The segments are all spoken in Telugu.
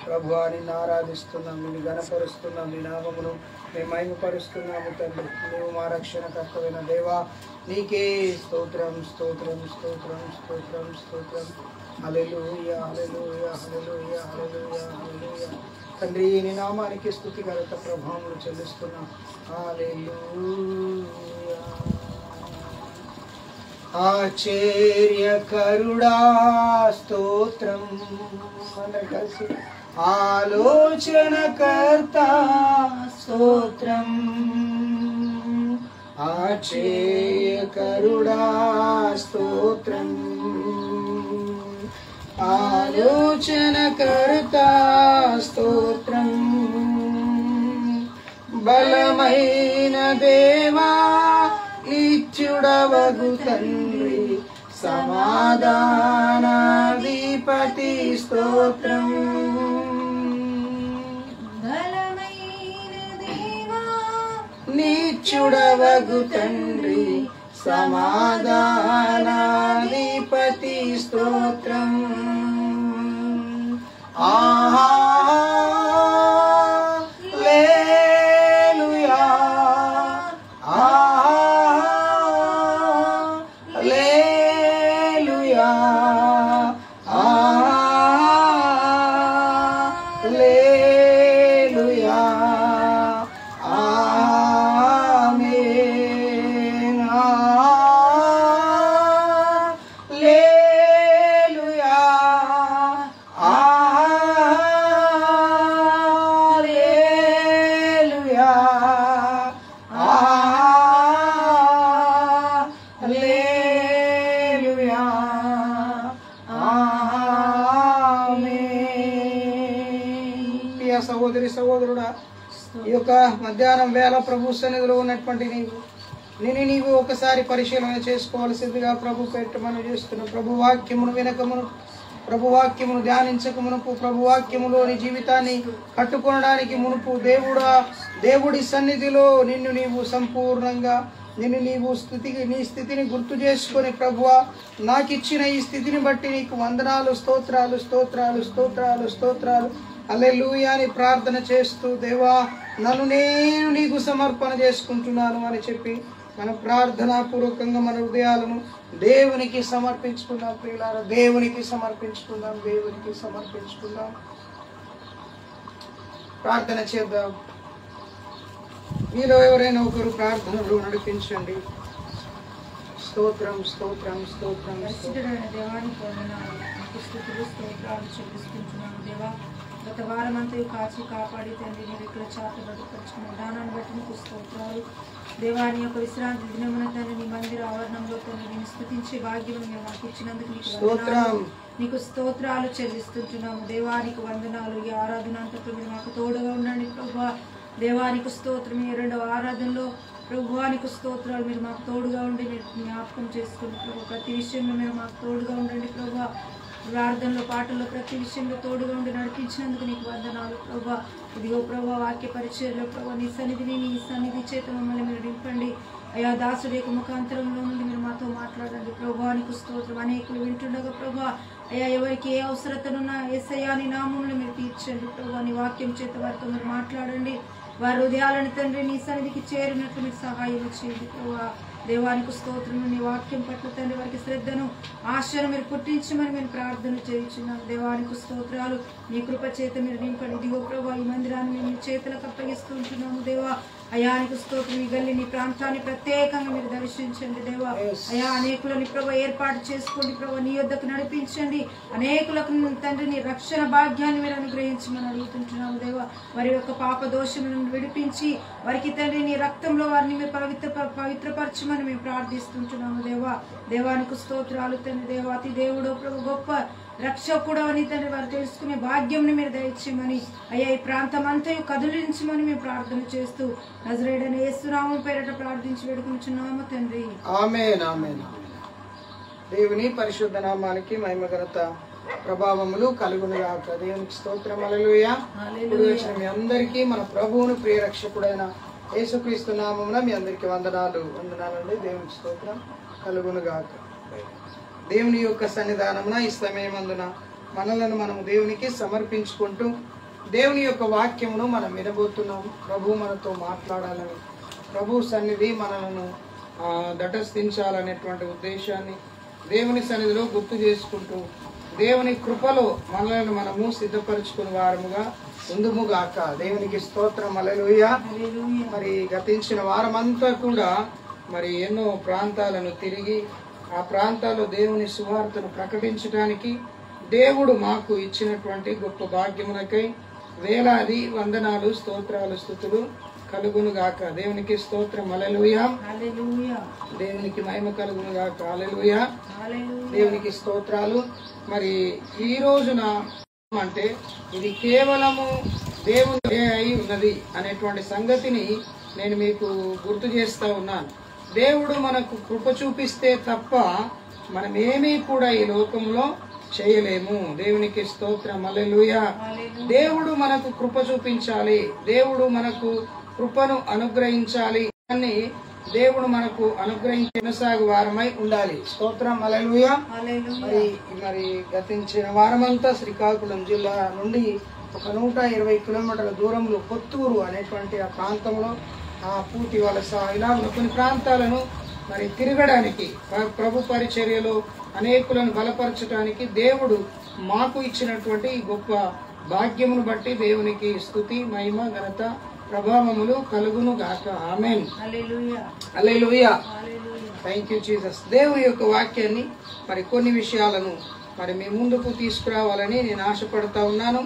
ప్రభువా నిన్ను ఆరాధిస్తున్నాం, నిన్ను ఘనపరుస్తున్నాం, నీ నామమును మేము మహిమపరుస్తున్నాము తండ్రి. నీవు మా రక్షణకర్తవైన దేవా, నీకే స్తోత్రం స్తోత్రం స్తోత్రం స్తోత్రం స్తోత్రం. హల్లెలూయా హల్లెలూయా హల్లెలూయా హల్లెలూయా హల్లెలూయా. తండ్రి నీ నామానికి స్తుతి ఘనత ప్రభావములు చెల్లిస్తున్నాం. హల్లెలూయా. ఆశ్చర్యకరుడా స్తోత్రం. కలిసి ఆలోచనకర్త స్తోత్రం. ఆశ్చర్యకరుడా స్తోత్రం. ఆలోచనకర్త స్తోత్రం. బలమైన దేవా నిత్యుడవగు తండ్రి సమాధానాధిపతి స్తోత్రం. బలమైన దేవా నిత్యుడవగు తండ్రి సమాధానాధిపతి స్తోత్రం. హల్లెలూయా హల్లెలూయా హల్లెలూయా. ఆమేన్ హల్లెలూయా హల్లెలూయా హల్లెలూయా. ఆమేన్. ప్రియ సహోదరి సహోదరుడా, ఈ యొక్క మధ్యాహ్నం వేళ ప్రభు సన్నిధిలో ఉన్నటువంటి నీవు ఒకసారి పరిశీలన చేసుకోవాల్సిందిగా ప్రభు పేరిట మనం చేస్తున్నాం. ప్రభు వాక్యమును వినకమును, ప్రభు వాక్యమును ధ్యానించక మునుపు, ప్రభు వాక్యములోని జీవితాన్ని కట్టుకొనడానికి మునుపు దేవుడి సన్నిధిలో నీవు సంపూర్ణంగా నీ స్థితిని గుర్తు చేసుకొని, ప్రభువా నాకు ఇచ్చిన ఈ స్థితిని బట్టి నీకు వందనాలు, స్తోత్రాలు స్తోత్రాలు స్తోత్రాలు స్తోత్రాలు హల్లెలూయా అని ప్రార్థన చేస్తూ, దేవా నన్ను నేను నీకు సమర్పణ చేసుకుంటున్నాను అని చెప్పి మన ప్రార్థనాపూర్వకంగా మన హృదయాలను దేవునికి సమర్పించుకుందాం. ప్రియులారా, దేవునికి సమర్పించుకుందాం, దేవునికి సమర్పించుకుందాం. ప్రార్థన చేద్దాం. మీలో ఎవరైనా ఒకరు ప్రార్థనలు నడిపించండి. స్తోత్రం స్తోత్రం స్తోత్రం స్తోత్రం. దేవానికి వందనాలు, స్తుతులు స్తోత్రాలు చెల్లిస్తుంటున్నాను దేవా. గత వారమంతా కాచి కాపాడి తండ్రి మీరు ఇక్కడ చాటబడుకొచ్చిన విధానాన్ని బట్టి నీకు స్తోత్రాలు దేవా. నీ యొక్క విశ్రాంతి దినమున తండ్రి నీ మందిర ఆవరణంలో తండ్రి నేను స్తుతించే భాగ్యం మీరు మాకు ఇచ్చినందుకు నీకు స్తోత్రాలు చెల్లిస్తుంటున్నాము. దేవానికి వందనాలు. ఈ ఆరాధన అంతట్లో మీరు మాకు తోడుగా ఉండండి ప్రభువా. దేవానికి స్తోత్రం. ఈ రెండవ ఆరాధనలో ప్రభువానికి స్తోత్రాలు. మీరు మాకు తోడుగా ఉండి మీరు జ్ఞాపకం చేసుకుని ప్రభు ప్రతి విషయంలో మీరు మాకు తోడుగా ఉండండి ప్రభా. ప్రార్థనలో పాటల్లో ప్రతి విషయంలో తోడుగా ఉండి నడిపించినందుకు నీకు వందనాలు ప్రభా. ఇదిగో ప్రభా వాక్య పరిచయంలో ప్రభా నీ సన్నిధి చేత మమ్మల్ని మీరు నింపండి అయా. దాసుడి యొక్క ముఖాంతరంలో నుండి మీరు మాతో మాట్లాడండి ప్రభువానికి స్తోత్రం. అనేకులు వింటుండగా ప్రభా అయ్యా ఎవరికి ఏ అవసరతనున్నా యేసయ్యా నీ నామమును మీరు తీర్చండి ప్రభా. నీ వాక్యం చేత వారితో మీరు మాట్లాడండి. వారి హృదయాలను తండ్రి నీ సన్నిధికి చేరినట్లు మీరు సహాయం చేయండి ప్రభా. దేవానికి స్తోత్రం. నీ వాక్యం పట్ల తండ్రి వారికి శ్రద్ధను ఆశను మీరు పుట్టించమని మేము ప్రార్థన చేయించున్నాం. దేవానికి స్తోత్రాలు. నీ కృప చేత మీరు నింపండి. ఇదిగో ప్రభా ఈ మందిరాన్ని మేము మీ చేతులకు అప్పగిస్తూ ఉంటున్నాము దేవా. అయానికి స్తోత్రం. ఈ గల్లి నీ ప్రాంతాన్ని ప్రత్యేకంగా మీరు దర్శించండి దేవా. అయా అనేకులని ప్రభా ఏర్పాటు చేసుకోండి ప్రభా. నీ యొద్దకు నడిపించండి. అనేకులకు తండ్రి నీ రక్షణ భాగ్యాన్ని మీరు అనుగ్రహించమని అడుగుతుంటున్నాము దేవా. వారి యొక్క పాప దోషములను విడిపించి వారికి తండ్రి నీ రక్తంలో వారిని మీరు పవిత్రపరచమని మేము ప్రార్థిస్తుంటున్నాము దేవా. దేవానికి స్తోత్రాలు తండ్రి. దేవాతి దేవుడు ప్రభు గొప్ప రక్షకుడు అని తండ్రి వారు తెలుసుకునే భాగ్యంని మీరు దయచేయమని అయ్యా ఈ ప్రాంతం అంతయు కదిలించమని మేము ప్రార్థన చేస్తూ నజరేయుడైన యేసునామం పేరిట ప్రార్థించి వేడుకుంటున్నాము తండ్రి. ఆమేన్ ఆమేన్. దేవుని పరిశుద్ధ నామానికి మహిమ ఘనత ప్రభావములు కలుగునుగాక. దేవునికి స్తోత్రం. హల్లెలూయా. మీ అందరికీ మన ప్రభువును ప్రియ రక్షకుడైన యేసుక్రీస్తు నామమున మీ అందరికీ వందనాలండి. దేవునికి స్తోత్రం కలుగునుగాక. దేవుని యొక్క సన్నిధానమున ఈ సమయమందున మనలను మనం దేవునికి సమర్పించుకుంటూ దేవుని యొక్క వాక్యమును మనం వినబోతున్నాం. ప్రభు మనతో మాట్లాడాలని, ప్రభు సన్నిధి మనలను దటస్థించాలనేటువంటి ఉద్దేశాన్ని దేవుని సన్నిధిలో గుర్తు చేసుకుంటూ దేవుని కృపలో మనలను మనము సిద్ధపరచుకునే వారముగా ఉందుముగాక. దేవునికి స్తోత్రం. హల్లెలూయా. మరి గతించిన వారమంతా కూడా మరి ఎన్నో ప్రాంతాలను తిరిగి ఆ ప్రాంతాల్లో దేవుని సువార్తను ప్రకటించడానికి దేవుడు మాకు ఇచ్చినటువంటి గొప్ప భాగ్యమునకై వేలాది వందనాలు, స్తోత్రాలు, స్తుతులు కలుగునుగాక. దేవునికి స్తోత్రం. హల్లెలూయా. దేవునికి మహిమ కలుగునుగాక. హల్లెలూయా. దేవునికి స్తోత్రాలు. మరి ఈ రోజున అంటే ఇది కేవలము దేవుని అయి ఉన్నది అనేటువంటి సంగతిని నేను మీకు గుర్తు చేస్తా ఉన్నాను. దేవుడు మనకు కృప చూపిస్తే తప్ప మనం ఏమీ కూడా ఈ లోకంలో చేయలేము. దేవునికి స్తోత్రం. హల్లెలూయా. దేవుడు మనకు కృప చూపించాలి, దేవుడు మనకు కృపను అనుగ్రహించాలి అని దేవుడు మనకు అనుగ్రహించసాగు వారమై ఉండాలి. స్తోత్రం. హల్లెలూయా. మరి గతించిన వారమంతా శ్రీకాకుళం జిల్లా నుండి ఒక 120 కిలోమీటర్ల దూరంలో కొత్తూరు అనేటువంటి ఆ ప్రాంతంలో పూర్తి వలస ఇలా కొన్ని ప్రాంతాలను మరి తిరగడానికి, ప్రభు పరిచర్యలో అనేకులను బలపరచడానికి దేవుడు మాకు ఇచ్చినటువంటి ఈ గొప్ప భాగ్యమును బట్టి దేవునికి స్తుతి, మహిమ, ఘనత, ప్రభావములు కలుగును గాక. ఆమేన్. హల్లెలూయా. Thank you Jesus. దేవుని యొక్క వాక్యాన్ని మరి కొన్ని విషయాలను మరి మీ ముందుకు తీసుకురావాలని నేను ఆశపడతా ఉన్నాను.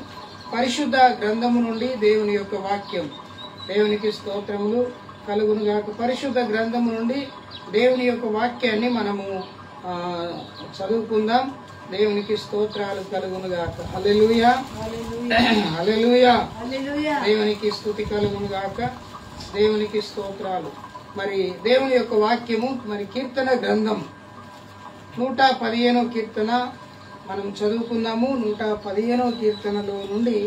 పరిశుద్ధ గ్రంథము నుండి దేవుని యొక్క వాక్యం. దేవునికి స్తోత్రములు కలుగును గాక. పరిశుద్ధ గ్రంథము నుండి దేవుని యొక్క వాక్యాన్ని మనము చదువుకుందాం. దేవునికి స్తోత్రాలు కలుగును గాక. హల్లెలూయా. హల్లెలూయా. దేవునికి స్తుతి కలుగును గాక. దేవునికి స్తోత్రాలు. మరి దేవుని యొక్క వాక్యము మరి కీర్తన గ్రంథం 115వ కీర్తన మనం చదువుకుందాము. 115వ కీర్తనలో నుండి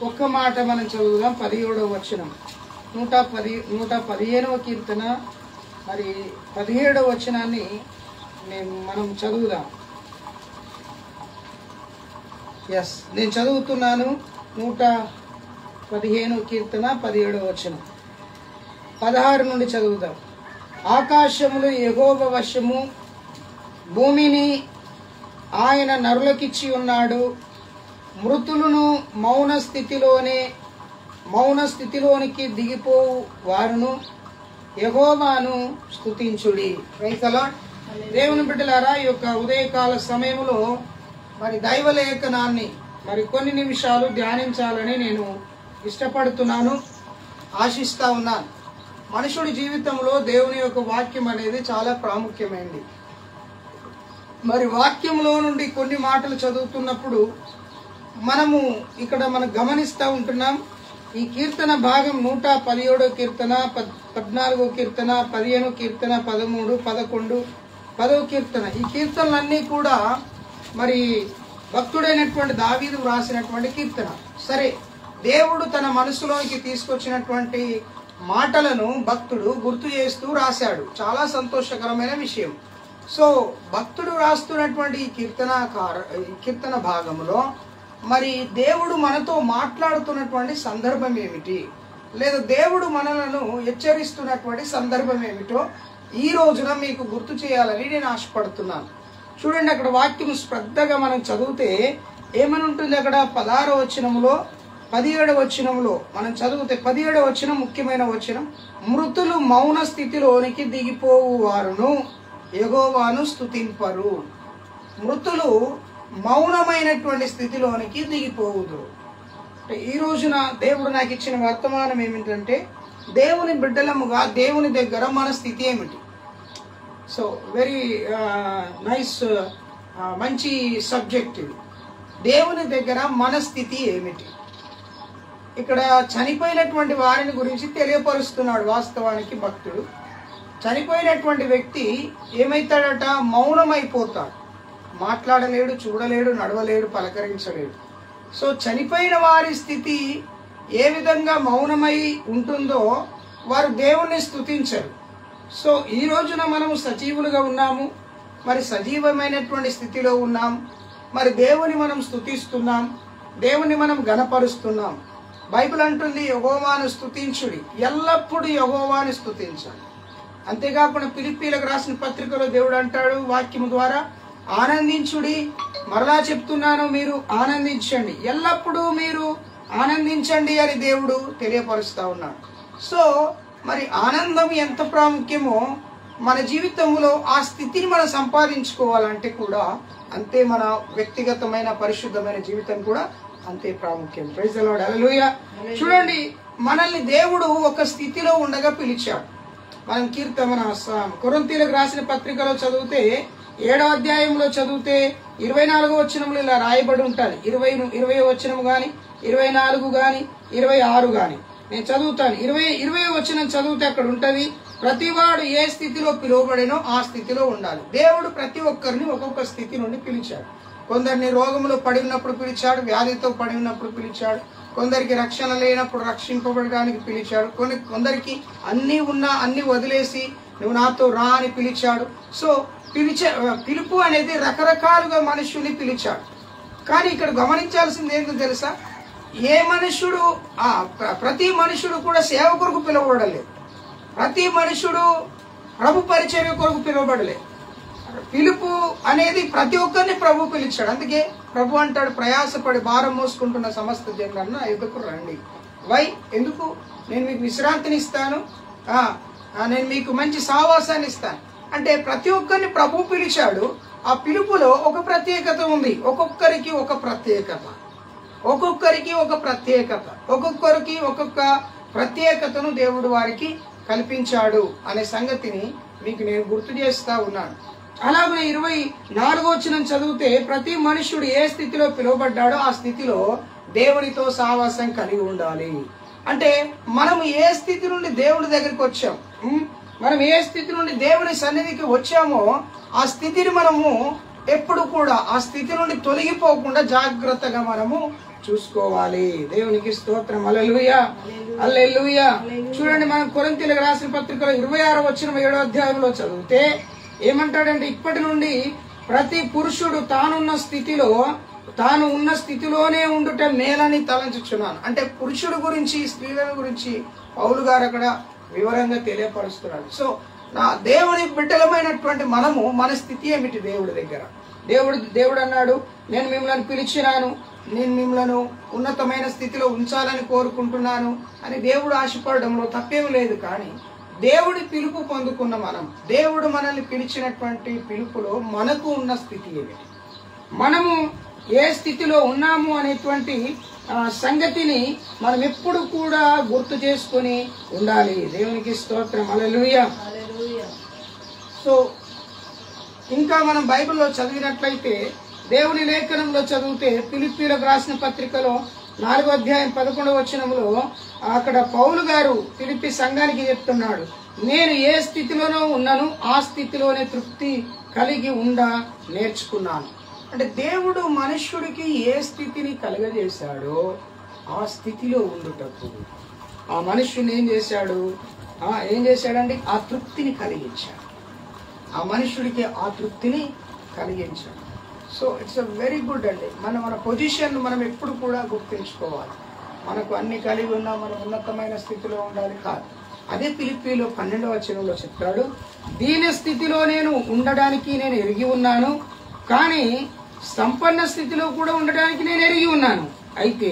ఒక్క మాట మనం చదువుదాం. 17వ వచనం. 115వ కీర్తన మరి 17వ వచనాన్ని మనం చదువుదాం. నేను చదువుతున్నాను. 115వ కీర్తన 17వ వచనం. 16 నుండి చదువుదాం. ఆకాశములు యెహోవా వశము, భూమిని ఆయన నరులకిచ్చి ఉన్నాడు. మృతులను మౌన స్థితిలోనికి దిగిపోవు వారును యెహోవాను స్తుతించుడి. Praise the Lord. దేవుని బిడ్డలారా, ఈ యొక్క ఉదయకాల సమయంలో మరి దైవలేఖనాన్ని మరి కొన్ని నిమిషాలు ధ్యానించాలని నేను ఇష్టపడుతున్నాను, ఆశిస్తా ఉన్నాను. మనుషుడి జీవితంలో దేవుని యొక్క వాక్యం అనేది చాలా ప్రాముఖ్యమైనది. మరి వాక్యంలో నుండి కొన్ని మాటలు చదువుతున్నప్పుడు మనము మనం గమనిస్తూ ఉంటున్నాం. ఈ కీర్తన భాగం 117వ కీర్తన, 14వ కీర్తన, 15వ కీర్తన, 13, 11, 10వ కీర్తన, ఈ కీర్తనలన్నీ కూడా మరి భక్తుడైనటువంటి దావీదు వ్రాసినటువంటి కీర్తన. సరే, దేవుడు తన మనసులోకి తీసుకొచ్చినటువంటి మాటలను భక్తుడు గుర్తు చేస్తూ రాశాడు. చాలా సంతోషకరమైన విషయం. సో భక్తుడు రాస్తున్నటువంటి ఈ కీర్తన భాగంలో మరి దేవుడు మనతో మాట్లాడుతున్నటువంటి సందర్భం ఏమిటి, లేదా దేవుడు మనలను హెచ్చరిస్తున్నటువంటి సందర్భం ఏమిటో ఈ రోజున మీకు గుర్తు చేయాలని నేను ఆశపడుతున్నాను. చూడండి, అక్కడ వాక్యం శ్రద్ధగా మనం చదివితే ఏమని ఉంటుంది? అక్కడ 16వ వచనంలో 17వ వచనంలో మనం చదివితే 17వ వచనం ముఖ్యమైన వచనం. మృతులు మౌన స్థితిలోనికి దిగిపోవు వారును యెహోవాను స్తుతింపరు. మృతులు మౌనమైనటువంటి స్థితిలోనికి దిగిపోవుదురు. ఈ రోజున దేవుడు నాకు ఇచ్చిన వర్తమానం ఏమిటంటే, దేవుని బిడ్డలముగా దేవుని దగ్గర మన స్థితి ఏమిటి? సో వెరీ నైస్, మంచి సబ్జెక్ట్ ఇది. దేవుని దగ్గర మన స్థితి ఏమిటి? ఇక్కడ చనిపోయినటువంటి వారిని గురించి తెలియపరుస్తున్నాడు. వాస్తవానికి భక్తుడు చనిపోయినటువంటి వ్యక్తి ఏమైతాడట? మౌనమైపోతాడు. మాట్లాడలేడు, చూడలేడు, నడవలేడు, పలకరించలేడు. సో చనిపోయిన వారి స్థితి ఏ విధంగా మౌనమై ఉంటుందో వారు దేవుణ్ణి స్తుతించరు. సో ఈ రోజున మనము సజీవులుగా ఉన్నాము, మరి సజీవమైనటువంటి స్థితిలో ఉన్నాం. మరి దేవుని మనం స్తుతిస్తున్నాం, దేవుని మనం గణపరుస్తున్నాం. బైబిల్ అంటుంది యెహోవాను స్తుతించుడి, ఎల్లప్పుడూ యెహోవాను స్తుతించాలి. అంతేకాకుండా ఫిలిప్పీలకు రాసిన పత్రికలో దేవుడు అంటాడు వాక్యము ద్వారా, ఆనందించుడి. మరలా చెప్తున్నాను, మీరు ఆనందించండి, ఎల్లప్పుడూ మీరు ఆనందించండి అని దేవుడు తెలియపరుస్తా ఉన్నాడు. సో మరి ఆనందం ఎంత ప్రాముఖ్యమో మన జీవితంలో ఆ స్థితిని మనం సంపాదించుకోవాలంటే కూడా అంతే, మన వ్యక్తిగతమైన పరిశుద్ధమైన జీవితం కూడా అంతే ప్రాముఖ్యం. ప్రైజ్ ది లార్డ్, హల్లెలూయా. చూడండి, మనల్ని దేవుడు ఒక స్థితిలో ఉండగా పిలిచాడు. మనం మన కొరింథీయులకు రాసిన పత్రికలో చదివితే 7వ అధ్యాయంలో చదివితే 24వ వచనంలో ఇలా రాయబడి ఉంటుంది. 20వ వచనం గాని, 24 గాని, 26 గాని నేను చదువుతాను. 20వ వచనం చదివితే అక్కడ ఉంటది, ప్రతివాడు ఏ స్థితిలో పిలువబడినో ఆ స్థితిలో ఉండాలి. దేవుడు ప్రతి ఒక్కరిని ఒక్కొక్క స్థితి నుండి పిలిచాడు. కొందరిని రోగంలో పడి ఉన్నప్పుడు పిలిచాడు, వ్యాధితో పడి ఉన్నప్పుడు పిలిచాడు, కొందరికి రక్షణ లేనప్పుడు రక్షింపబడడానికి పిలిచాడు, కొందరికి అన్నీ ఉన్నా అన్ని వదిలేసి నువ్వు నాతో రా అని పిలిచాడు. సో పిలుపు అనేది రకరకాలుగా మనుషుల్ని పిలిచాడు. కానీ ఇక్కడ గమనించాల్సింది ఏంటో తెలుసా, ఏ మనుషుడు ప్రతి మనుషుడు కూడా సేవ కొరకు పిలువబడలేదు, ప్రతి మనుషుడు ప్రభు పరిచర్య కొరకు పిలువబడలేదు. పిలుపు అనేది ప్రతి ఒక్కరిని ప్రభు పిలిచాడు. అందుకే ప్రభు అంటాడు, ప్రయాసపడి భారం మోసుకుంటున్న సమస్త జనులను నా యొద్దకు రండి. వై ఎందుకు? నేను మీకు విశ్రాంతిని ఇస్తాను, నేను మీకు మంచి సావాసాన్ని ఇస్తాను. అంటే ప్రతి ఒక్కరిని ప్రభు పిలిచాడు. ఆ పిలుపులో ఒక ప్రత్యేకత ఉంది. ఒక్కొక్కరికి ఒక ప్రత్యేకత, ఒక్కొక్కరికి ఒక ప్రత్యేకత, ఒక్కొక్కరికి ఒక్కొక్క ప్రత్యేకతను దేవుడు వారికి కల్పించాడు అనే సంగతిని మీకు నేను గుర్తు చేస్తా ఉన్నాను. అలాగే 24వ వచనం చదివితే, ప్రతి మనుష్యుడు ఏ స్థితిలో పిలువబడ్డాడో ఆ స్థితిలో దేవునితో సావాసం కలిగి ఉండాలి. అంటే మనం ఏ స్థితి నుండి దేవుని దగ్గరికి వచ్చాం, మనం ఏ స్థితి నుండి దేవుని సన్నిధికి వచ్చామో ఆ స్థితిని మనము ఎప్పుడు కూడా ఆ స్థితి నుండి తొలగిపోకుండా జాగ్రత్తగా మనము చూసుకోవాలి. దేవునికి స్తోత్రం, హల్లెలూయా, హల్లెలూయా. చూడండి, మనం కొరింథీయులకు రాసిన పత్రికలో 26వ వచనం 7వ అధ్యాయంలో చదివితే ఏమంటాడంటే, ఇప్పటి నుండి ప్రతి పురుషుడు తాను ఉన్న స్థితిలోనే ఉండుట మేలని తలంచుచున్నాను. అంటే పురుషుడు గురించి, స్త్రీలను గురించి పౌలు గారు అక్కడ వివరంగా తెలియపరుస్తున్నాడు. సో నా దేవుని బిడ్డలమైనటువంటి మనము మన స్థితి ఏమిటి దేవుడి దగ్గర? దేవుడు అన్నాడు, నేను మిమ్మల్ని పిలిచినాను, నేను మిమ్మల్ని ఉన్నతమైన స్థితిలో ఉంచాలని కోరుకుంటున్నాను అని దేవుడు ఆశపడడంలో తప్పేం లేదు. కానీ దేవుడి పిలుపు పొందుకున్న మనం, దేవుడు మనల్ని పిలిచినటువంటి పిలుపులో మనకు ఉన్న స్థితి ఏమిటి, మనము ఏ స్థితిలో ఉన్నాము అనేటువంటి సంగతిని మనం ఎప్పుడు కూడా గుర్తు చేసుకొని ఉండాలి. దేవునికి స్తోత్రం, హల్లెలూయా. సో ఇంకా మనం బైబిల్లో చదివినట్లయితే, దేవుని లేఖనంలో చదివితే, ఫిలిప్పీలకు రాసిన పత్రికలో 4వ అధ్యాయం 11వ వచనంలో అక్కడ పౌలు గారు ఫిలిప్పీ సంఘానికి చెప్తున్నాడు, నేను ఏ స్థితిలోనో ఉన్నాను ఆ స్థితిలోనే తృప్తి కలిగి నేర్చుకున్నాను. అంటే దేవుడు మనుష్యుడికి ఏ స్థితిని కలుగజేశాడో ఆ స్థితిలో ఉండుటకు ఆ మనుష్యుని ఏం చేశాడండి? ఆ తృప్తిని కలిగించాడు. ఆ మనుష్యుడికి ఆ తృప్తిని కలిగించాడు. So it's a very good అండి. మన పొజిషన్ మనం ఎప్పుడు కూడా గుర్తుంచుకోవాలి. మనకు అన్ని కలిగి ఉన్నా మనం ఉన్నతమైన స్థితిలో ఉండాలి కాదు. అదే ఫిలిప్పీలో 12వ వచనంలో చెప్తాడు, దీని స్థితిలో నేను ఉండడానికి నేను ఎరిగి ఉన్నాను, కానీ సంపన్న స్థితిలో కూడా ఉండడానికి నేను ఎరిగి ఉన్నాను. అయితే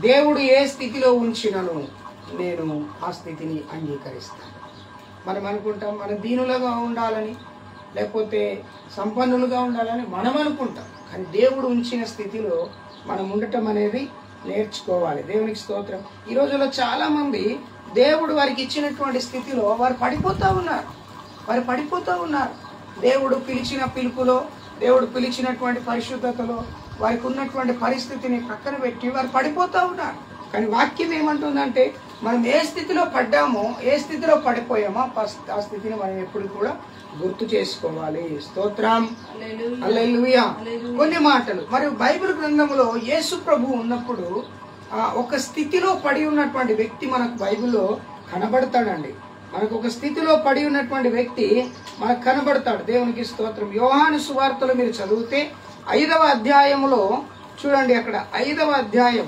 దేవుడు ఏ స్థితిలో ఉంచినను నేను ఆ స్థితిని అంగీకరిస్తాను. మనం అనుకుంటాం మనం దీనులుగా ఉండాలని, లేకపోతే సంపన్నులుగా ఉండాలని మనం అనుకుంటాం. కానీ దేవుడు ఉంచిన స్థితిలో మనం ఉండటం అనేది నేర్చుకోవాలి. దేవునికి స్తోత్రం. ఈ రోజుల్లో చాలా మంది దేవుడు వారికి ఇచ్చినటువంటి స్థితిలో వారు పడిపోతూ ఉన్నారు. దేవుడు పిలిచిన పిలుపులో, దేవుడు పిలిచినటువంటి పరిశుద్ధతలో వారికి ఉన్నటువంటి పరిస్థితిని పక్కన పెట్టి వారు పడిపోతూ ఉన్నారు. కానీ వాక్యం ఏమంటుందంటే, మనం ఏ స్థితిలో పడ్డామో, ఏ స్థితిలో పడిపోయామో ఆ స్థితిని మనం ఎప్పుడు కూడా గుర్తు చేసుకోవాలి. స్తోత్రం, హల్లెలూయా. కొన్ని మాటలు మరియు బైబిల్ గ్రంథంలో యేసు ప్రభు ఉన్నప్పుడు ఒక స్థితిలో పడి ఉన్నటువంటి వ్యక్తి మనకు బైబిల్లో కనబడతాడండి. మనకు ఒక స్థితిలో పడి ఉన్నటువంటి వ్యక్తి మనకు కనబడతాడు. దేవునికి స్తోత్రం. యోహాను సువార్తలో మీరు చదివితే 5వ అధ్యాయములో చూడండి, అక్కడ 5వ అధ్యాయం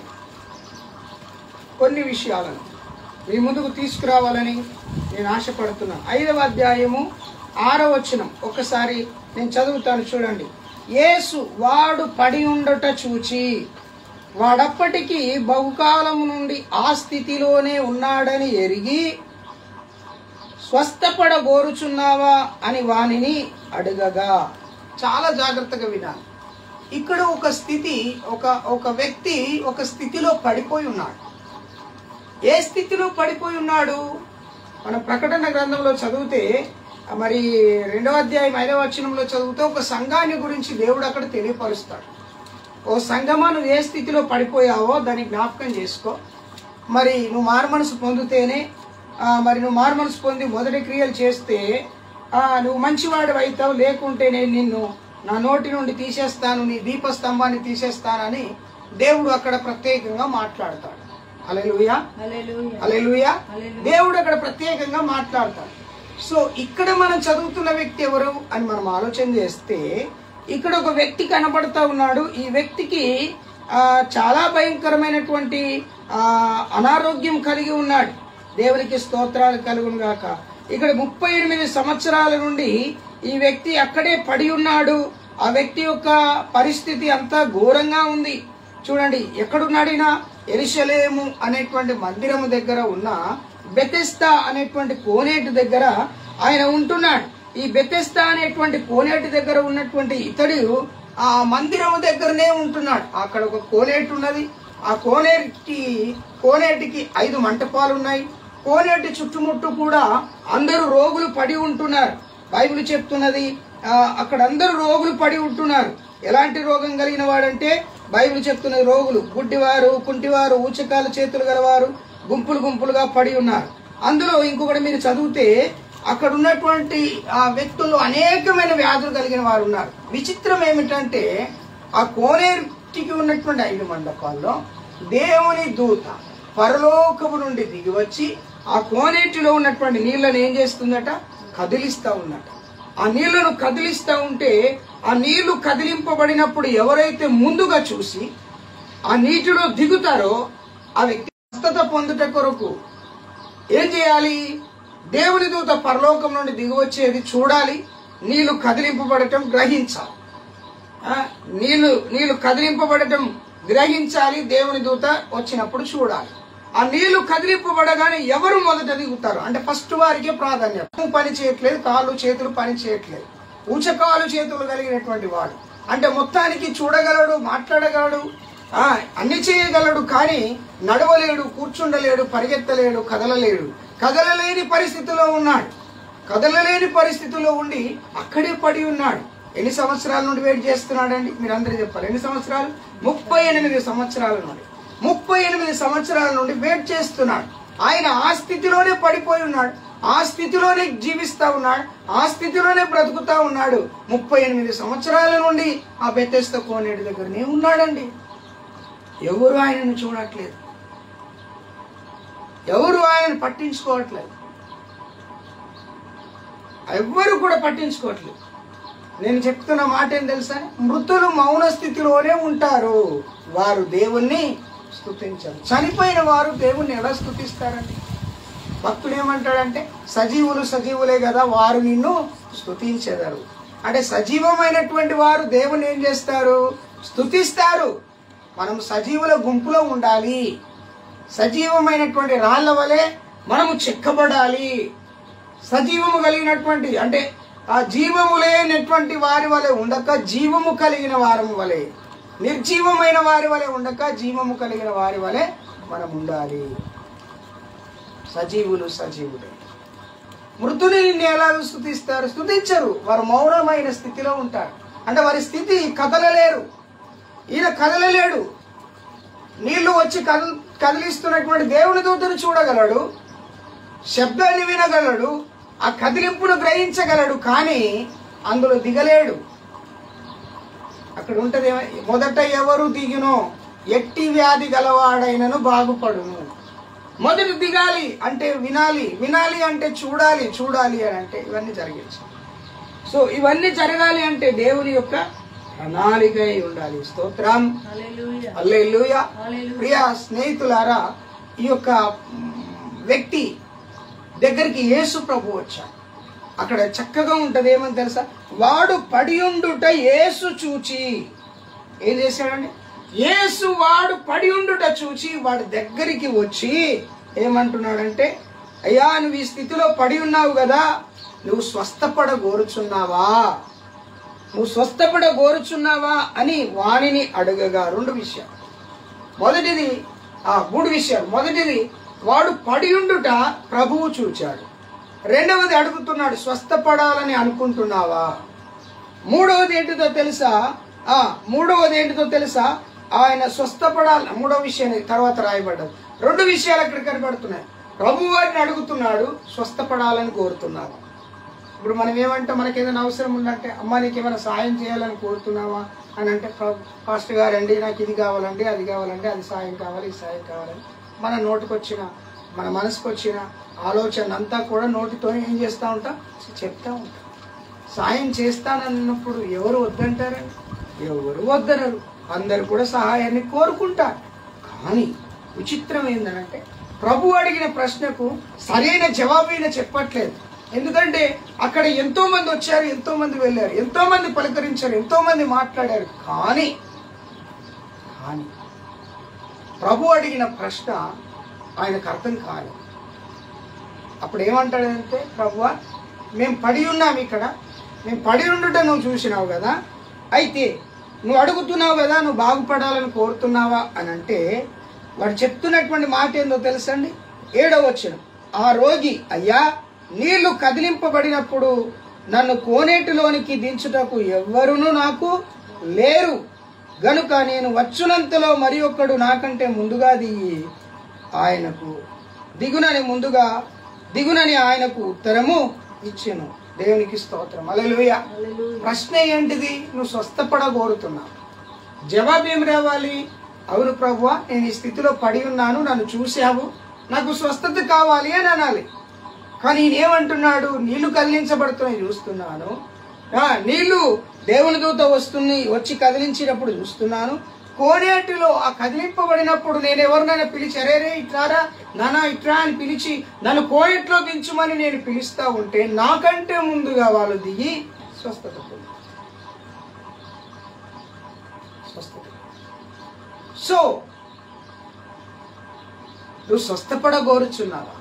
కొన్ని విషయాలను మీ ముందుకు తీసుకురావాలని నేను ఆశపడుతున్నాను. 5వ అధ్యాయము 6వ వచనం ఒకసారి నేను చదువుతాను చూడండి. యేసు వాడు పడి ఉండట చూచి వాడప్పటికీ బహుకాలము నుండి ఆ స్థితిలోనే ఉన్నాడని ఎరిగి స్వస్థపడగోరుచున్నావా అని వానిని అడగగా. చాలా జాగ్రత్తగా వినాలి. ఇక్కడ ఒక స్థితి, ఒక వ్యక్తి ఒక స్థితిలో పడిపోయి ఉన్నాడు. ఏ స్థితిలో పడిపోయి ఉన్నాడు? మన ప్రకటన గ్రంథంలో చదివితే, మరి 2వ అధ్యాయం 5వ వచనంలో చదివితే ఒక సంఘాన్ని గురించి దేవుడు అక్కడ తెలియపరుస్తాడు. ఓ సంఘమా, నువ్వు ఏ స్థితిలో పడిపోయావో దాన్ని జ్ఞాపకం చేసుకో. మరి నువ్వు మారుమనసు పొందితేనే, మరి నువ్వు మారుమనసు పొంది మొదటి క్రియలు చేస్తే నువ్వు మంచివాడు అవుతావు, లేకుంటే నేను నిన్ను నా నోటి నుండి తీసేస్తాను, నీ దీపస్తంభాన్ని తీసేస్తానని దేవుడు అక్కడ ప్రత్యేకంగా మాట్లాడతాడు. హల్లెలూయా, హల్లెలూయా. దేవుడు అక్కడ ప్రత్యేకంగా మాట్లాడతాడు. సో ఇక్కడ మనం చదువుతున్న వ్యక్తి ఎవరు అని మనం ఆలోచన చేస్తే, ఇక్కడ ఒక వ్యక్తి కనబడతా ఉన్నాడు. ఈ వ్యక్తికి చాలా భయంకరమైనటువంటి అనారోగ్యం కలిగి ఉన్నాడు. దేవునికి స్తోత్రాలు కలుగును గాక. ఇక్కడ 38 సంవత్సరాల నుండి ఈ వ్యక్తి అక్కడే పడి ఉన్నాడు. ఆ వ్యక్తి యొక్క పరిస్థితి అంతా ఘోరంగా ఉంది. చూడండి, ఎక్కడున్నాడినా యెరూషలేము అనేటువంటి మందిరము దగ్గర ఉన్న బెతెస్దా అనేటువంటి కోనేటి దగ్గర ఆయన ఉంటున్నాడు. ఈ బెతెస్దా అనేటువంటి కోనేటి దగ్గర ఉన్నటువంటి ఇతడు ఆ మందిరము దగ్గరనే ఉంటున్నాడు. అక్కడ ఒక కోనేటి ఉన్నది. ఆ కోనేటికి 5 మంటపాలు ఉన్నాయి. కోనేటి చుట్టుముట్టు కూడా అందరూ రోగులు పడి ఉంటున్నారు. బైబిల్ చెప్తున్నది అక్కడ అందరూ రోగులు పడి ఉంటున్నారు. ఎలాంటి రోగం కలిగిన వాడంటే బైబిల్ చెప్తున్నది, రోగులు, గుడ్డివారు, కుంటివారు, ఊచకాల చేతులు గలవారు గుంపులు గుంపులుగా పడి ఉన్నారు. అందులో ఇంకొకటి మీరు చదివితే అక్కడ ఉన్నటువంటి ఆ వ్యక్తుల్లో అనేకమైన వ్యాధులు కలిగిన వారు ఉన్నారు. విచిత్రం ఏమిటంటే ఆ కోనేటికి ఉన్నటువంటి 5 మండపాల్లో దేవుని దూత పరలోకము నుండి దిగి వచ్చి ఆ కోనేటిలో ఉన్నటువంటి నీళ్లను ఏం చేస్తుందట? కదిలిస్తా ఉన్నట. ఆ నీళ్లను కదిలిస్తా ఉంటే ఆ నీళ్లు కదిలింపబడినప్పుడు ఎవరైతే ముందుగా చూసి ఆ నీటిలో దిగుతారో ఆ వ్యక్తి స్వస్థత పొందుట కొరకు ఏం చేయాలి? దేవుని దూత పరలోకం నుండి దిగి వచ్చేది చూడాలి. నీళ్లు కదిలింపబడటం గ్రహించాలి. నీళ్లు కదిలింపబడటం గ్రహించాలి. దేవుని దూత వచ్చినప్పుడు చూడాలి. ఆ నీళ్లు కదిలింపబడగానే ఎవరు మొదట దిగుతారు అంటే ఫస్ట్ వారికే ప్రాధాన్యత. పని చేయట్లేదు, కాళ్ళు చేతులు పని చేయట్లేదు, ఊచకాలు చేతులు కలిగినటువంటి వాడు అంటే మొత్తానికి చూడగలడు, మాట్లాడగలడు, అన్ని చేయగలడు, కానీ నడవలేడు, కూర్చుండలేడు, పరిగెత్తలేడు, కదలలేడు. కదలలేని పరిస్థితిలో ఉన్నాడు. కదలలేని పరిస్థితిలో ఉండి అక్కడే పడి ఉన్నాడు. ఎన్ని సంవత్సరాల నుండి వెయిట్ చేస్తున్నాడండి? మీరు అందరూ చెప్పాలి. ఎన్ని సంవత్సరాలు? 38 సంవత్సరాల నుండి. 38 సంవత్సరాల నుండి వెయిట్ చేస్తున్నాడు. ఆయన ఆ స్థితిలోనే పడిపోయి ఉన్నాడు. ఆ స్థితిలోనే జీవిస్తా ఉన్నాడు. ఆ స్థితిలోనే బ్రతుకుతా ఉన్నాడు. 38 సంవత్సరాల నుండి ఆ బెతెస్దా కోనేటి దగ్గరనే ఉన్నాడండి. ఎవరు ఆయనను చూడట్లేదు, ఎవరు ఆయనను పట్టించుకోవట్లేదు, ఎవ్వరు కూడా పట్టించుకోవట్లేదు. నేను చెప్తున్న మాట ఏం తెలుసా? మృతులు మౌన స్థితిలోనే ఉంటారు, వారు దేవుణ్ణి స్తుతించరు. చనిపోయిన వారు దేవుణ్ణి ఎలా స్తుతిస్తారండి? భక్తుడు ఏమంటాడంటే, సజీవులు సజీవులే కదా, వారు నిన్ను స్తుతించెదరు. అంటే సజీవమైనటువంటి వారు దేవుణ్ణి ఏం చేస్తారు? స్తుతిస్తారు. మనం సజీవుల గుంపులో ఉండాలి. సజీవమైనటువంటి రాళ్ల వలె మనము చెక్కబడాలి. సజీవము కలిగినటువంటి అంటే ఆ జీవము లేనటువంటి వారి వలె ఉండక జీవము కలిగిన వారి వలె, నిర్జీవమైన వారి వలె ఉండక జీవము కలిగిన వారి వలె మనం ఉండాలి. సజీవులు సజీవులే. మృతుని నిన్ను ఎలా స్తుతిస్తారు? స్తుతించరు. వారు మౌనమైన స్థితిలో ఉంటారు. అంటే వారి స్థితి కదలలేరు. ఈయన కదలలేడు. నీళ్లు వచ్చి కదిలిస్తున్నటువంటి దేవుని దూతను చూడగలడు, శబ్దాన్ని వినగలడు, ఆ కదిలింపును గ్రహించగలడు, కానీ అందులో దిగలేడు. అక్కడ ఉంటది, మొదట ఎవరు దిగినో ఎట్టి వ్యాధి గలవాడైనను బాగుపడును. మొదట దిగాలి అంటే వినాలి, వినాలి అంటే చూడాలి, చూడాలి అని అంటే ఇవన్నీ జరిగించాలి. సో ఇవన్నీ జరగాలి అంటే దేవుని యొక్క ప్రణాళిక అయి ఉండాలి. స్తోత్రం. హల్లెలూయా. హల్లెలూయా. హల్లెలూయా. ప్రియ స్నేహితులారా, ఈ యొక్క వ్యక్తి దగ్గరికి యేసు ప్రభు వచ్చాడు. అక్కడ చక్కగా ఉంటది, ఏమని తెలుసా? వాడు పడి ఉండుట యేసు చూచి ఏం చేశాడండి? యేసు వాడు పడి ఉండుట చూచి వాడి దగ్గరికి వచ్చి ఏమంటున్నాడంటే, అయ్యా నువ్వు ఈ స్థితిలో పడి ఉన్నావు కదా, నువ్వు స్వస్థపడగోరుచున్నావా, నువ్వు స్వస్థపడగోరుచున్నావా అని వాణిని అడగగా 2 విషయాలు. మొదటిది 3 విషయాలు. మొదటిది, వాడు పడి ఉండుట ప్రభువు చూచాడు. రెండవది అడుగుతున్నాడు, స్వస్థపడాలని అనుకుంటున్నావా. మూడవది ఏంటిదో తెలుసా? ఆయన స్వస్థపడాలి. 3వ విషయాన్ని తర్వాత రాయబడ్డది. 2 విషయాలు అక్కడ కనబడుతున్నాయి. ప్రభు వారిని అడుగుతున్నాడు, స్వస్థపడాలని కోరుతున్నావా. ఇప్పుడు మనం ఏమంటే, మనకి ఏదైనా అవసరం ఉందంటే, అమ్మ నీకు ఏమైనా సాయం చేయాలని కోరుతున్నావా అని అంటే, పాస్టర్ గారండి నాకు ఇది కావాలండి, అది కావాలండి, అది సాయం కావాలి, ఈ సాయం కావాలని మన నోటికొచ్చిన, మన మనసుకు వచ్చిన ఆలోచన అంతా కూడా నోటితో ఏం చేస్తూ ఉంటాం? చెప్తా ఉంటాం. సాయం చేస్తానన్నప్పుడు ఎవరు వద్దంటారండి? ఎవరు వద్దనరు. అందరు కూడా సహాయాన్ని కోరుకుంటారు. కానీ విచిత్రం ఏంటంటే, ప్రభు అడిగిన ప్రశ్నకు సరైన జవాబు ఈయన చెప్పట్లేదు. ఎందుకంటే అక్కడ ఎంతో మంది వచ్చారు, ఎంతో మంది వెళ్ళారు, ఎంతో మంది పలకరించారు, ఎంతో మంది మాట్లాడారు. కానీ ప్రభు అడిగిన ప్రశ్న ఆయనకు అర్థం కాలేదు. అప్పుడు ఏమంటాడంటే, ప్రభువా మేము పడి ఉన్నాం ఇక్కడ, మేము పడి ఉండుట నువ్వు చూసినావు కదా, అయితే నువ్వు అడుగుతున్నావు కదా, నువ్వు బాగుపడాలని కోరుతున్నావా అని అంటే, వాడు చెప్తున్నటువంటి మాట ఏందో తెలుసండి? 7వ వచనం. ఆ రోగి, అయ్యా నీళ్లు కదిలింపబడినప్పుడు నన్ను కోనేటిలోనికి దించుటకు ఎవ్వరునూ నాకు లేరు గనుక నేను వచ్చునంతలో మరి ఒక్కడు నాకంటే ముందుగా ఆయనకు దిగునని ఆయనకు ఉత్తరము ఇచ్చెను. దేవునికి స్తోత్రం. హల్లెలూయా. ప్రశ్న ఏంటిది? నువ్వు స్వస్థపడగోరుతున్నావు. జవాబు ఏం రావాలి? అవును ప్రభువా, నేను ఈ స్థితిలో పడి ఉన్నాను, నన్ను చూసావు, నాకు స్వస్థత కావాలి అని అనాలి. కానీ ఈయనేమంటున్నాడు? నీళ్లు కదిలించబడుతున్నాయి చూస్తున్నాను, నీళ్లు దేవుని దూత వచ్చి కదిలించినప్పుడు చూస్తున్నాను, కోనేటిలో ఆ కదిలింపబడినప్పుడు నేను ఎవరినైనా పిలిచి అరేరే ఇట్లారా నానా ఇట్రా అని పిలిచి నన్ను కోనేటిలో దించుమని నేను పిలుస్తా ఉంటే నాకంటే ముందుగా వాళ్ళు దిగి స్వస్థత. సో నువ్వు స్వస్థపడగోరుచున్నావా?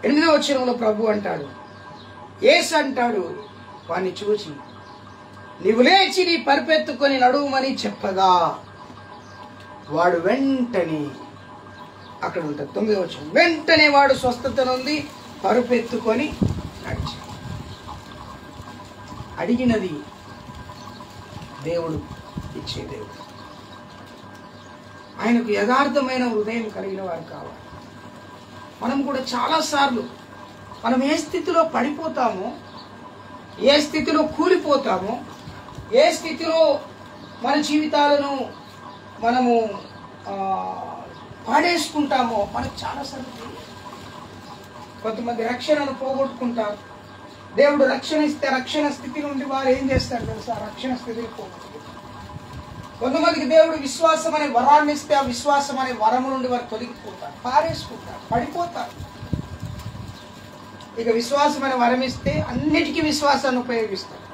8వ వచనంలో ప్రభు అంటాడు, యేసు అంటాడు వాణ్ణి చూచి, నీవు లేచి నీ పరిపెత్తుకొని నడువుమని చెప్పగా వాడు వెంటనే, అక్కడ ఉంటుంది 9వ వచనం, వెంటనే వాడు స్వస్థత నుండి పరుపెత్తుకొని నడిచి. అడిగినది దేవుడు ఇచ్చే దేవుడు. ఆయనకు యథార్థమైన హృదయం కలిగిన వారు కావాలి. మనం కూడా చాలాసార్లు మనం ఏ స్థితిలో పడిపోతామో, ఏ స్థితిలో కూలిపోతామో, ఏ స్థితిలో మన జీవితాలను మనము పాడేసుకుంటామో మనకు చాలాసార్లు తెలియదు. కొంతమంది రక్షణను పోగొట్టుకుంటారు. దేవుడు రక్షణ ఇస్తే రక్షణ స్థితి నుండి వారు ఏం చేస్తారు తెలుసా? రక్షణ స్థితిని పోగొట్టుకుంటారు. కొంతమందికి దేవుడు విశ్వాసం అనే వరాన్ని ఇస్తే ఆ విశ్వాసం అనే వరము నుండి వారు తొలగిపోతారు, పారేసుకుంటారు, పడిపోతారు. ఇక విశ్వాసం అనే వరం ఇస్తే అన్నిటికీ విశ్వాసాన్ని ఉపయోగిస్తారు,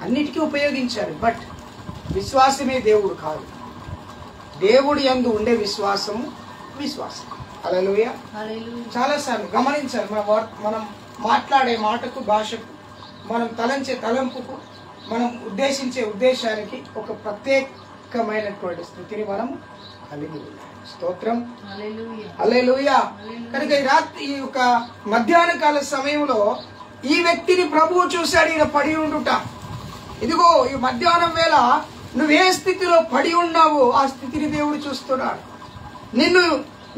అన్నిటికీ ఉపయోగించారు. బట్ విశ్వాసమే దేవుడు కాదు. దేవుడు యందు ఉండే విశ్వాసం. హల్లెలూయా. చాలాసార్లు గమనించాలి, మనం మాట్లాడే మాటకు, భాషకు, మనం తలంచే తలంపుకు, మనం ఉద్దేశించే ఉద్దేశానికి ఒక ప్రత్యేకమైనటువంటి స్థితిని మనం కలిగి ఉన్నాం. స్తోత్రం. హల్లెలూయా. కనుక ఈ యొక్క మధ్యాహ్న కాల సమయంలో ఈ వ్యక్తిని ప్రభువు చూశాడు. ఈయన పడి ఉండుట. ఇదిగో ఈ మధ్యాహ్నం వేళ నువ్వే స్థితిలో పడి ఉన్నావో ఆ స్థితిని దేవుడు చూస్తున్నాడు.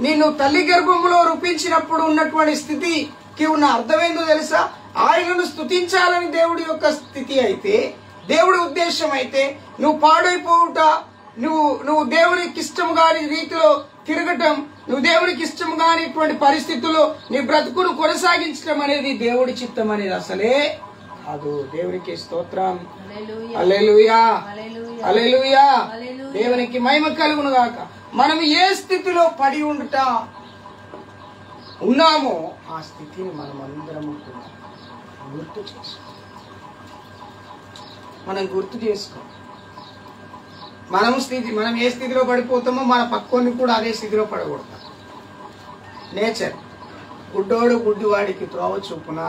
నిన్ను తల్లి గర్భంలో రూపించినప్పుడు ఉన్నటువంటి స్థితికి ఉన్న అర్థమేందో తెలుసా? ఆయనను స్తుతించాలని దేవుడి యొక్క స్థితి అయితే, దేవుడి ఉద్దేశం అయితే, నువ్వు పాడైపోవుట, నువ్వు దేవునికి ఇష్టం కాని రీతిలో తిరగటం, నువ్వు దేవుడికి ఇష్టం కానిటువంటి పరిస్థితుల్లో నీ బ్రతుకును కొనసాగించడం అనేది దేవుడి చిత్తం అనేది అసలే కాదు. దేవునికి స్తోత్రం. హల్లెలూయా, హల్లెలూయా. దేవునికి మహిమ కలుగును గాక. మనం ఏ స్థితిలో పడి ఉన్నామో ఆ స్థితిని మనం అందరము కూడా గుర్తు చేసుకో. మనం ఏ స్థితిలో పడిపోతామో మన పక్కోని కూడా అదే స్థితిలో పడకూడతాం. నేచర్ గుడ్డోడు గుడ్డివాడికి త్రోవ చూపున.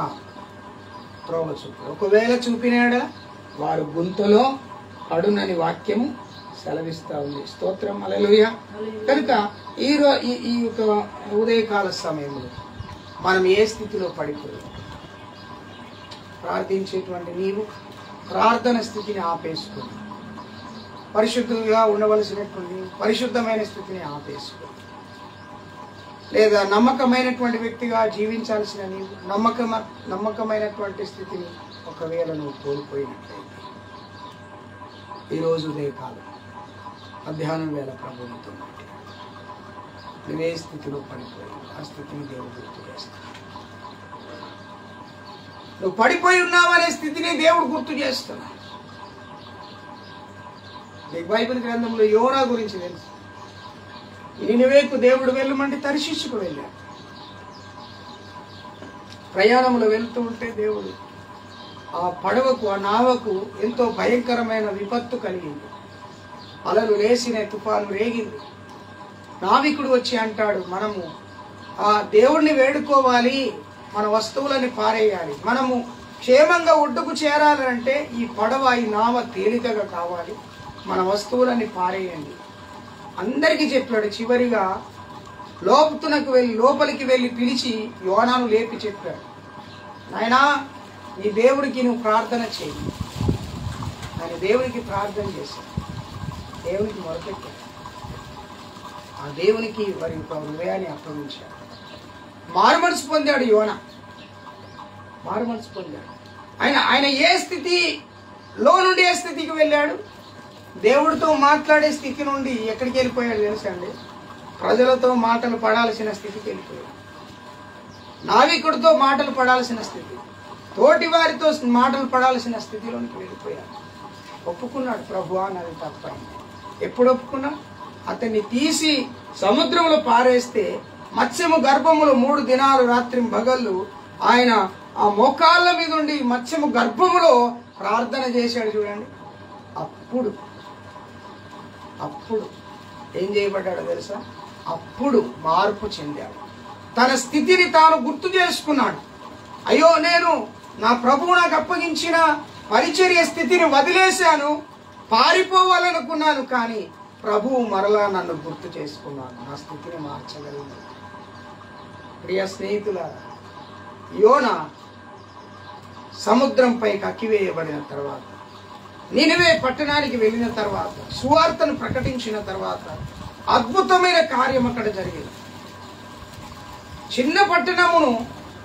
ఒకవేళ చూపినాడ వారు గుంతలో పడునని వాక్యము సెలవిస్తా ఉంది. స్తోత్రం. హల్లెలూయా. కనుక ఈ యొక్క ఉదయకాల సమయంలో మనం ఏ స్థితిలో పడిపోయాం, ప్రార్థించేటువంటి నీవు ప్రార్థన స్థితిని ఆపేసుకుని పరిశుద్ధంగా ఉండవలసినటువంటి పరిశుద్ధమైన స్థితిని ఆపేసుకుని, లేదా నమ్మకమైనటువంటి వ్యక్తిగా జీవించాల్సిన నీవు నమ్మకమైనటువంటి స్థితిని ఒకవేళ నువ్వు కోల్పోయినట్లయితే ఈరోజు ఉదయకాలం మధ్యాహ్నం వేళ ప్రభువుతో నువ్వే స్థితిలో పడిపోయి ఆ స్థితిని దేవుడు గుర్తు చేస్తాడు. నువ్వు పడిపోయి ఉన్నావనే స్థితిని దేవుడు గుర్తు చేస్తున్నాడు. నీకు బైబిల్ గ్రంథంలో యోనా గురించి తెలుసు. నినివేకు దేవుడు వెళ్ళమంటే తర్షీషుకు వెళ్ళాడు. ప్రయాణంలో వెళ్తూ ఉంటే దేవుడు ఆ పడవకు, ఆ నావకు ఎంతో భయంకరమైన విపత్తు కలిగింది. అలలు లేసినాయి, తుఫాను రేగింది. నావికుడు వచ్చి అంటాడు, మనము ఆ దేవుణ్ణి వేడుకోవాలి, మన వస్తువులని పారేయాలి, మనము క్షేమంగా ఒడ్డుకు చేరాలంటే ఈ పడవ, ఈ నావ తేలికగా కావాలి, మన వస్తువులని పారేయండి అందరికీ చెప్పాడు. చివరిగా లోపలికి వెళ్ళి పిలిచి యోనాను లేపి చెప్పాడు, నాయనా నీ దేవుడికి నువ్వు ప్రార్థన చేయి. ఆయన దేవునికి ప్రార్థన చేశాడు, దేవునికి మొరపెట్టాడు, ఆ దేవునికి వారి హృదయాన్ని అప్పగించాడు. మారుమనసు పొందాడు యోనా, మారుమనసు పొందాడు. ఆయన ఏ స్థితిలో నుండి ఏ స్థితికి వెళ్ళాడు? దేవుడితో మాట్లాడే స్థితి నుండి ఎక్కడికి వెళ్ళిపోయాడు తెలుసా అండి? ప్రజలతో మాటలు పడాల్సిన స్థితికి వెళ్ళిపోయాడు. నావికుడితో మాటలు పడాల్సిన స్థితి, తోటి వారితో మాటలు పడాల్సిన స్థితిలోనికి వెళ్ళిపోయాడు. ఒప్పుకున్నాడు, ప్రభువా నాది తప్పైంది. ఎప్పుడు ఒప్పుకున్నా? అతన్ని తీసి సముద్రంలో పారేస్తే మత్స్యము గర్భములో 3 దినాలు రాత్రి పగళ్ళు ఆయన ఆ మోకాళ్ళ మీద ఉండి మత్స్యము గర్భములో ప్రార్థన చేశాడు చూడండి. అప్పుడు ఏం చేయబడ్డాడో తెలుసా? అప్పుడు మార్పు చెందాడు. తన స్థితిని తాను గుర్తు చేసుకున్నాడు. అయ్యో, నేను నా ప్రభువు నాకు అప్పగించిన పరిచర్య స్థితిని వదిలేశాను, పారిపోవాలనుకున్నాను, కానీ ప్రభువు మరలా నన్ను గుర్తు చేసుకున్నాను, నా స్థితిని మార్చగలిగింది. ప్రియ స్నేహితులారా, యోనా సముద్రంపైకి అక్కివేయబడిన తర్వాత, నినివే పట్టణానికి వెళ్ళిన తర్వాత, సువార్తను ప్రకటించిన తర్వాత అద్భుతమైన కార్యం అక్కడ జరిగింది. చిన్న పట్టణమును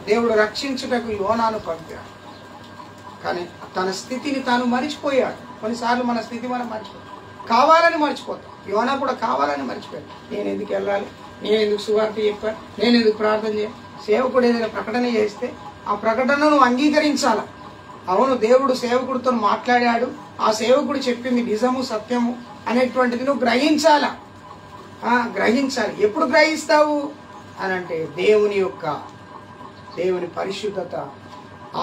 దేవుడు రక్షించుటకు యోనాను పంపాడు. కానీ తన స్థితిని తాను మరిచిపోయాడు. కొన్నిసార్లు మన స్థితి మనం మర్చిపోతాం, కావాలని మర్చిపోతాం. యోనా కూడా కావాలని మర్చిపోయాడు. నేను ఎందుకు వెళ్ళాలి, నేను ఎందుకు సువార్త చెప్పాను, నేను ఎందుకు ప్రార్థన చేయాలి? సేవకుడు ఏదైనా ప్రకటన చేస్తే ఆ ప్రకటనను అంగీకరించాల. అవును, దేవుడు సేవకుడితో మాట్లాడాడు, ఆ సేవకుడు చెప్పింది నిజము సత్యము అనేటువంటిది నువ్వు గ్రహించాలా. గ్రహించాలి. ఎప్పుడు గ్రహిస్తావు అని అంటే దేవుని పరిశుద్ధత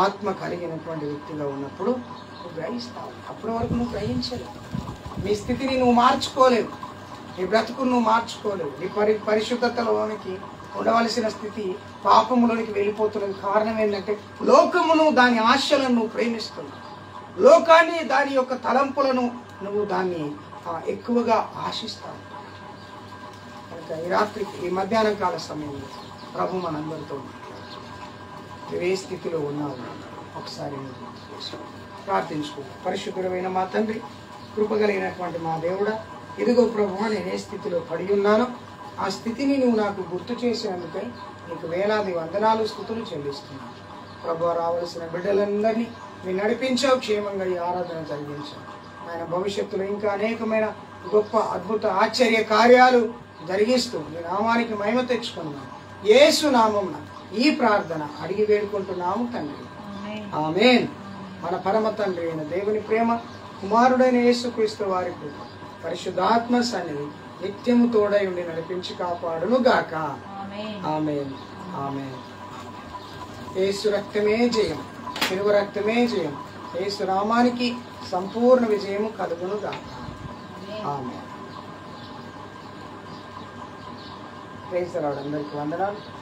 ఆత్మ కలిగినటువంటి వ్యక్తిగా ఉన్నప్పుడు నువ్వు గ్రహిస్తావు. అప్పటి వరకు నువ్వు గ్రహించలేవు. నీ స్థితిని నువ్వు మార్చుకోలేవు, నీ బ్రతుకును నువ్వు మార్చుకోలేవు. నీ పరిశుద్ధతలోనికి ఉండవలసిన స్థితి పాపములోనికి వెళ్ళిపోతున్నది. కారణం ఏంటంటే లోకమును, దాని ఆశలను నువ్వు ప్రేమిస్తున్నావు, లోకాన్ని, దాని యొక్క తలంపులను నువ్వు దాన్ని ఎక్కువగా ఆశిస్తావు. కనుక ఈ రాత్రికి, ఈ మధ్యాహ్నం కాల సమయంలో ప్రభు మనందరితో మాట్లాడుతూ నువ్వే స్థితిలో ఉన్నావు ఒకసారి ప్రార్థించుకో. పరిశుద్ధుడైన మా తండ్రి, కృపగలిగినటువంటి మా దేవుడా, ఇదిగో ప్రభువా, నేను ఏ స్థితిలో పడి ఉన్నానో ఆ స్థితిని నువ్వు నాకు గుర్తు చేసేందుకై నీకు వేలాది వందనాలు, స్తుతులు చెల్లిస్తున్నాను. ప్రభువా, రావలసిన బిడ్డలందరినీ మీరు నడిపించావు, క్షేమంగా ఈ ఆరాధన జరిగించావు. ఆయన భవిష్యత్తులో ఇంకా అనేకమైన గొప్ప అద్భుత ఆశ్చర్య కార్యాలు జరిగిస్తూ నీ నామానికి మహిమ తెచ్చుకున్నాం. యేసు నామమున ఈ ప్రార్థన అడిగి వేడుకుంటున్నాము తండ్రి. ఆమేన్. మన పరమ తండ్రి అయిన దేవుని ప్రేమ, కుమారుడైన యేసుక్రీస్తు వారి కృప, పరిశుద్ధాత్మ సన్నిధి నిత్యము తోడై ఉండి నడిపించి కాపాడును గాక. ఆమేన్. ఆమేన్. యేసు రక్తమే జయం, శిలువ రక్తమే జయం. యేసు నామానికి సంపూర్ణ విజయము కలుగును గాక. ఆమేన్. Praise the Lord. అందరికీ వందనాలు.